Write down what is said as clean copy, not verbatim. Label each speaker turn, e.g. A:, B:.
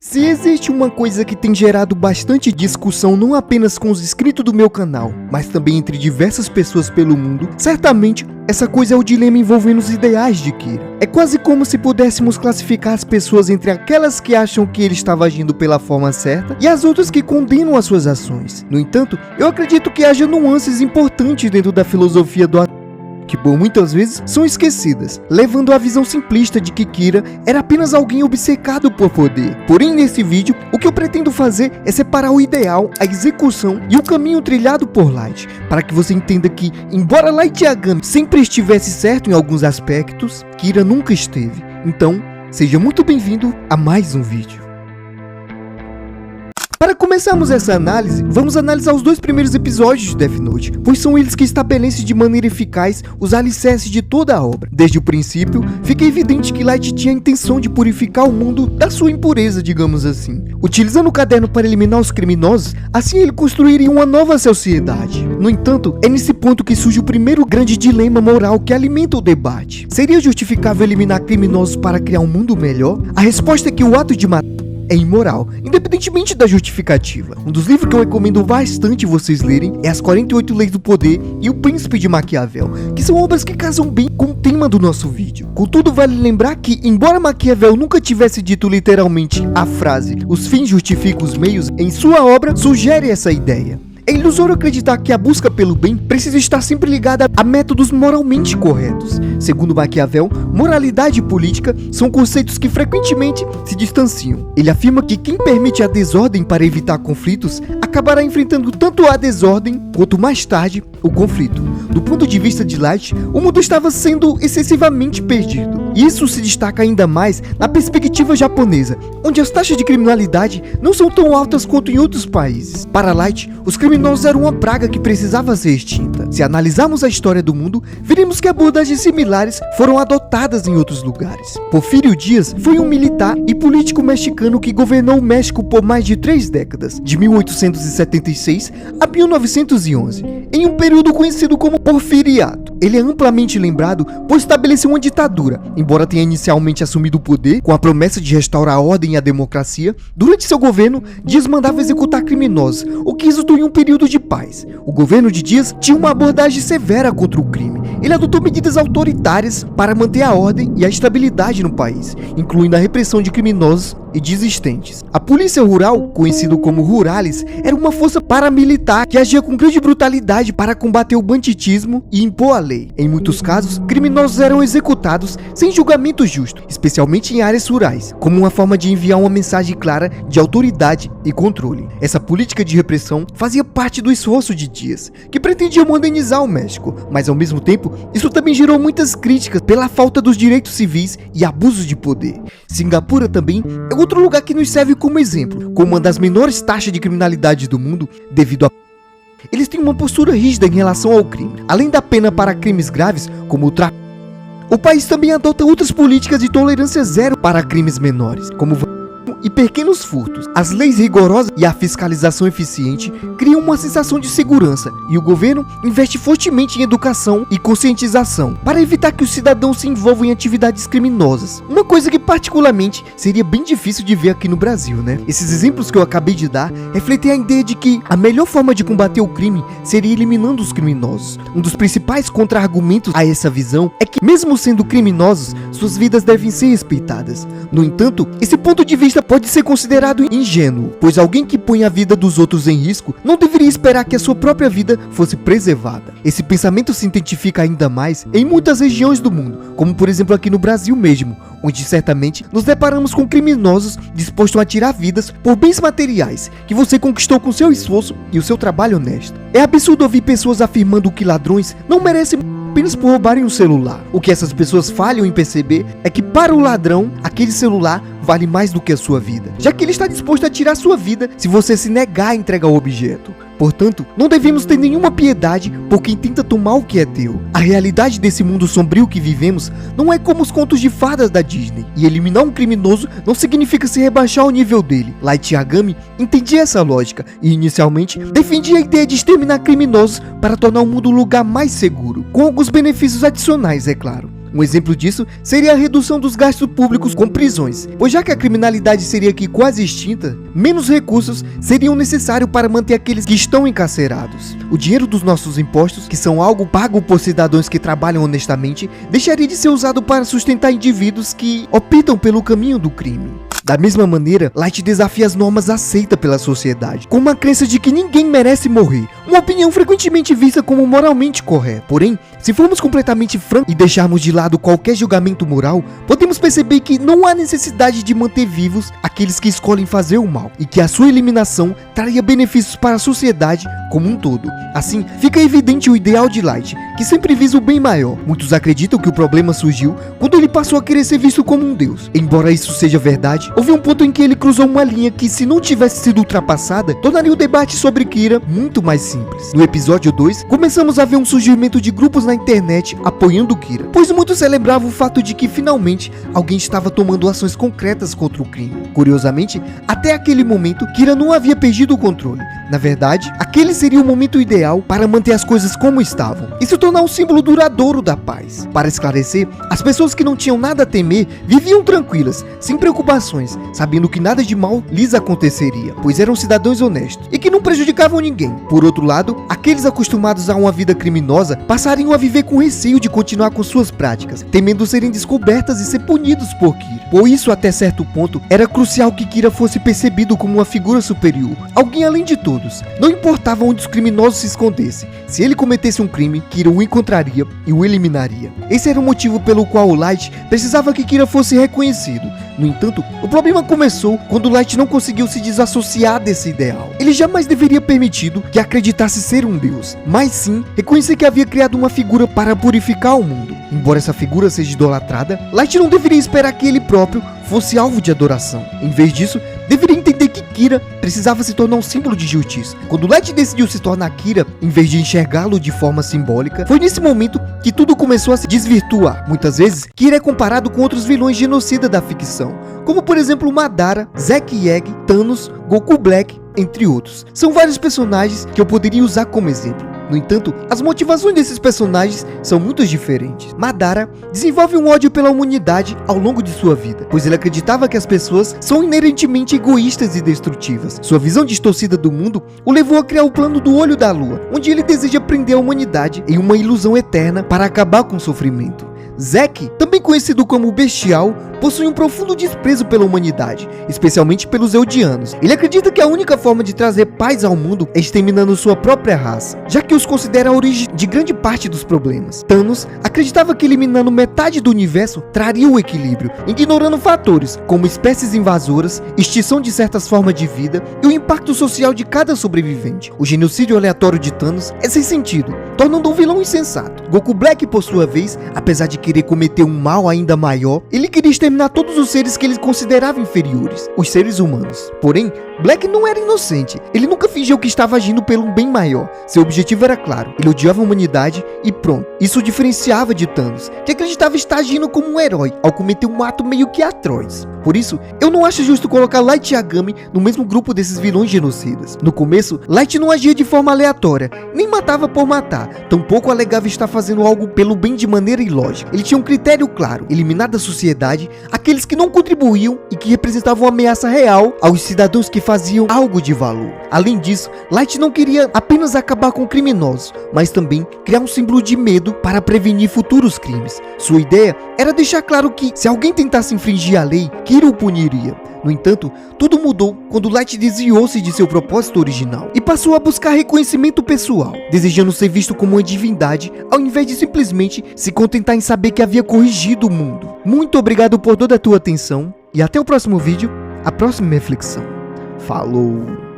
A: Se existe uma coisa que tem gerado bastante discussão não apenas com os inscritos do meu canal, mas também entre diversas pessoas pelo mundo, certamente essa coisa é o dilema envolvendo os ideais de Kira. É quase como se pudéssemos classificar as pessoas entre aquelas que acham que ele estava agindo pela forma certa e as outras que condenam as suas ações. No entanto, eu acredito que haja nuances importantes dentro da filosofia do ator, que por muitas vezes são esquecidas, levando à visão simplista de que Kira era apenas alguém obcecado por poder. Porém, nesse vídeo, o que eu pretendo fazer é separar o ideal, a execução e o caminho trilhado por Light, para que você entenda que, embora Light Yagami sempre estivesse certo em alguns aspectos, Kira nunca esteve. Então, seja muito bem-vindo a mais um vídeo. Para começarmos essa análise, vamos analisar os dois primeiros episódios de Death Note, pois são eles que estabelecem de maneira eficaz os alicerces de toda a obra. Desde o princípio, fica evidente que Light tinha a intenção de purificar o mundo da sua impureza, digamos assim. Utilizando o caderno para eliminar os criminosos, assim ele construiria uma nova sociedade. No entanto, é nesse ponto que surge o primeiro grande dilema moral que alimenta o debate. Seria justificável eliminar criminosos para criar um mundo melhor? A resposta é que o ato de matar é imoral, independentemente da justificativa. Um dos livros que eu recomendo bastante vocês lerem é As 48 Leis do Poder e O Príncipe de Maquiavel, que são obras que casam bem com o tema do nosso vídeo. Contudo, vale lembrar que, embora Maquiavel nunca tivesse dito literalmente a frase "os fins justificam os meios", em sua obra sugere essa ideia. É ilusório acreditar que a busca pelo bem precisa estar sempre ligada a métodos moralmente corretos. Segundo Maquiavel, moralidade e política são conceitos que frequentemente se distanciam. Ele afirma que quem permite a desordem para evitar conflitos acabará enfrentando tanto a desordem quanto mais tarde o conflito. Do ponto de vista de Light, o mundo estava sendo excessivamente perdido. E isso se destaca ainda mais na perspectiva japonesa, onde as taxas de criminalidade não são tão altas quanto em outros países. Para Light, os criminosos eram uma praga que precisava ser extinta. Se analisarmos a história do mundo, veremos que abordagens similares foram adotadas em outros lugares. Porfírio Dias foi um militar e político mexicano que governou o México por mais de 3 décadas, de 1876 a 1911, em um período conhecido como Porfiriato. Ele é amplamente lembrado por estabelecer uma ditadura. Embora tenha inicialmente assumido o poder com a promessa de restaurar a ordem e a democracia, durante seu governo, Dias mandava executar criminosos, o que resultou em um período de paz. O governo de Dias tinha uma abordagem severa contra o crime. Ele adotou medidas autoritárias para manter a ordem e a estabilidade no país, incluindo a repressão de criminosos e desistentes. A polícia rural, conhecido como Rurales, era uma força paramilitar que agia com grande brutalidade para combater o banditismo e impor a lei. Em muitos casos, criminosos eram executados sem julgamento justo, especialmente em áreas rurais, como uma forma de enviar uma mensagem clara de autoridade e controle. Essa política de repressão fazia parte do esforço de Dias, que pretendia modernizar o México, mas ao mesmo tempo, isso também gerou muitas críticas pela falta dos direitos civis e abusos de poder. Singapura também é outro lugar que nos serve como exemplo, com uma das menores taxas de criminalidade do mundo, devido a eles têm uma postura rígida em relação ao crime. Além da pena para crimes graves, como o tráfico, o país também adota outras políticas de tolerância zero para crimes menores, como e pequenos furtos. As leis rigorosas e a fiscalização eficiente criam uma sensação de segurança, e o governo investe fortemente em educação e conscientização para evitar que os cidadãos se envolvam em atividades criminosas. Uma coisa que particularmente seria bem difícil de ver aqui no Brasil, né? Esses exemplos que eu acabei de dar refletem a ideia de que a melhor forma de combater o crime seria eliminando os criminosos. Um dos principais contra-argumentos a essa visão é que, mesmo sendo criminosos, suas vidas devem ser respeitadas. No entanto, esse ponto de vista pode ser considerado ingênuo, pois alguém que põe a vida dos outros em risco não deveria esperar que a sua própria vida fosse preservada. Esse pensamento se identifica ainda mais em muitas regiões do mundo, como por exemplo aqui no Brasil mesmo, onde certamente nos deparamos com criminosos dispostos a tirar vidas por bens materiais que você conquistou com seu esforço e o seu trabalho honesto. É absurdo ouvir pessoas afirmando que ladrões não merecem apenas por roubarem um celular. O que essas pessoas falham em perceber é que para o ladrão, aquele celular vale mais do que a sua vida, já que ele está disposto a tirar sua vida se você se negar a entregar o objeto. Portanto, não devemos ter nenhuma piedade por quem tenta tomar o que é teu. A realidade desse mundo sombrio que vivemos não é como os contos de fadas da Disney, e eliminar um criminoso não significa se rebaixar ao nível dele. Light Yagami entendia essa lógica e inicialmente defendia a ideia de exterminar criminosos para tornar o mundo um lugar mais seguro, com alguns benefícios adicionais, é claro. Um exemplo disso seria a redução dos gastos públicos com prisões, pois já que a criminalidade seria aqui quase extinta, menos recursos seriam necessários para manter aqueles que estão encarcerados. O dinheiro dos nossos impostos, que são algo pago por cidadãos que trabalham honestamente, deixaria de ser usado para sustentar indivíduos que optam pelo caminho do crime. Da mesma maneira, Light desafia as normas aceitas pela sociedade, com uma crença de que ninguém merece morrer, uma opinião frequentemente vista como moralmente correta. Porém, se formos completamente francos e deixarmos de lado qualquer julgamento moral, podemos perceber que não há necessidade de manter vivos aqueles que escolhem fazer o mal, e que a sua eliminação traria benefícios para a sociedade como um todo. Assim, fica evidente o ideal de Light, que sempre visa o bem maior. Muitos acreditam que o problema surgiu quando ele passou a querer ser visto como um deus. Embora isso seja verdade, houve um ponto em que ele cruzou uma linha que, se não tivesse sido ultrapassada, tornaria o debate sobre Kira muito mais simples. No episódio 2, começamos a ver um surgimento de grupos na internet apoiando Kira, pois muitos celebravam o fato de que finalmente alguém estava tomando ações concretas contra o crime. Curiosamente, até aquele momento, Kira não havia perdido o controle. Na verdade, aquele seria o momento ideal para manter as coisas como estavam e se tornar um símbolo duradouro da paz. Para esclarecer, as pessoas que não tinham nada a temer viviam tranquilas, sem preocupações, sabendo que nada de mal lhes aconteceria, pois eram cidadãos honestos e que não prejudicavam ninguém. Por outro lado, aqueles acostumados a uma vida criminosa passariam a viver com receio de continuar com suas práticas, temendo serem descobertas e ser punidos por Kira. Por isso, até certo ponto, era crucial que Kira fosse percebido como uma figura superior, alguém além de todos. Não importava onde os criminosos se escondessem, se ele cometesse um crime, Kira o encontraria e o eliminaria. Esse era o motivo pelo qual o Light precisava que Kira fosse reconhecido. No entanto, o problema começou quando Light não conseguiu se desassociar desse ideal. Ele jamais deveria permitido que acreditasse ser um deus, mas sim reconhecer que havia criado uma figura para purificar o mundo. Embora essa figura seja idolatrada, Light não deveria esperar que ele próprio fosse alvo de adoração. Em vez disso, deveria entender que Kira precisava se tornar um símbolo de justiça. Quando Light decidiu se tornar Kira, em vez de enxergá-lo de forma simbólica, foi nesse momento que tudo começou a se desvirtuar. Muitas vezes, Kira é comparado com outros vilões genocidas da ficção, como por exemplo Madara, Zack Yagi, Thanos, Goku Black, entre outros. São vários personagens que eu poderia usar como exemplo. No entanto, as motivações desses personagens são muito diferentes. Madara desenvolve um ódio pela humanidade ao longo de sua vida, pois ele acreditava que as pessoas são inerentemente egoístas e destrutivas. Sua visão distorcida do mundo o levou a criar o plano do Olho da Lua, onde ele deseja prender a humanidade em uma ilusão eterna para acabar com o sofrimento. Zack, também conhecido como Bestial, possui um profundo desprezo pela humanidade, especialmente pelos Eldianos. Ele acredita que a única forma de trazer paz ao mundo é exterminando sua própria raça, já que os considera a origem de grande parte dos problemas. Thanos acreditava que eliminando metade do universo traria o equilíbrio, ignorando fatores como espécies invasoras, extinção de certas formas de vida e o impacto social de cada sobrevivente. O genocídio aleatório de Thanos é sem sentido, tornando um vilão insensato. Goku Black, por sua vez, apesar de querer cometer um mal ainda maior, ele queria exterminar todos os seres que ele considerava inferiores, os seres humanos. Porém, Black não era inocente, ele nunca fingiu que estava agindo pelo um bem maior. Seu objetivo era claro, ele odiava a humanidade e pronto. Isso o diferenciava de Thanos, que acreditava estar agindo como um herói, ao cometer um ato meio que atroz. Por isso, eu não acho justo colocar Light Yagami no mesmo grupo desses vilões genocidas. No começo, Light não agia de forma aleatória, nem matava por matar, tampouco alegava estar fazendo algo pelo bem de maneira ilógica. Ele tinha um critério claro: eliminar da sociedade aqueles que não contribuíam e que representavam uma ameaça real aos cidadãos que faziam algo de valor. Além disso, Light não queria apenas acabar com criminosos, mas também criar um símbolo de medo para prevenir futuros crimes. Sua ideia era deixar claro que, se alguém tentasse infringir a lei, Kira o puniria. No entanto, tudo mudou quando Light desviou-se de seu propósito original e passou a buscar reconhecimento pessoal, desejando ser visto como uma divindade, ao invés de simplesmente se contentar em saber que havia corrigido o mundo. Muito obrigado por toda a tua atenção e até o próximo vídeo, a próxima reflexão. Falou!